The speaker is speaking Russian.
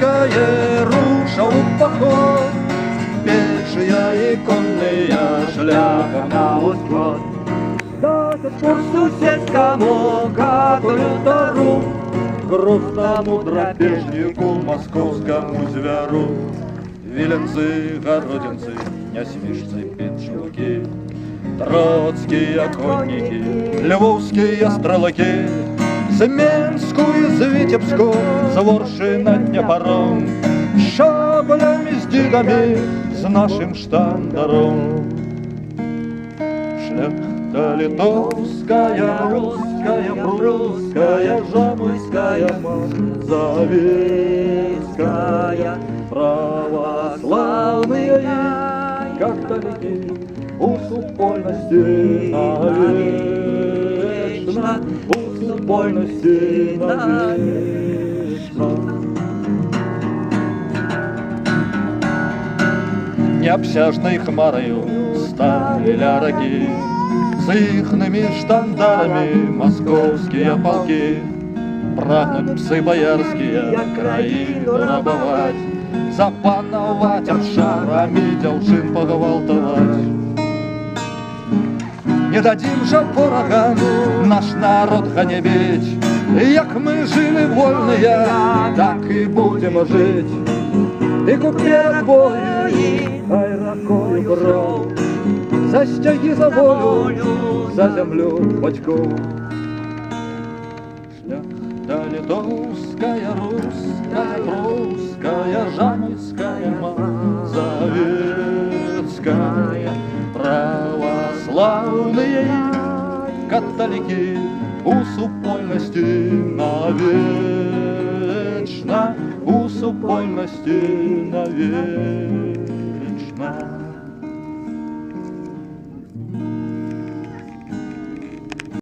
Русская руша в поход, пешие и конные шляхом на восход. До сих пор соседскому католютору, грустному драпежнику, московскому зверу, виленцы, городинцы, нясмишцы, петчуки, троцкие конники, львовские стрелки, Семенскую, Витебскую, Заворши над Днепром, шаблями с дидами, с нашим штандаром. Шляхта литовская, русская, прусская, жамойская, заветская, православные, католики, усупольности навечно, усупольности навечно. Необсяжной хмарою стали ляраки, с ихными штандарами московские полки. Прагнут псы боярские краину рабовать, запановать обшарами дівчин погвалтовать. Не дадим же ворогам наш народ ганебить, як мы жили вольные, так и будем жить. И купе бої, ай ракою кров, за стяги, за волю, за землю батьков. Шляхта литовская, русская, прусская, жамойская, мазовецкая, православные, католики, усупольности навечно, усупольности навечно.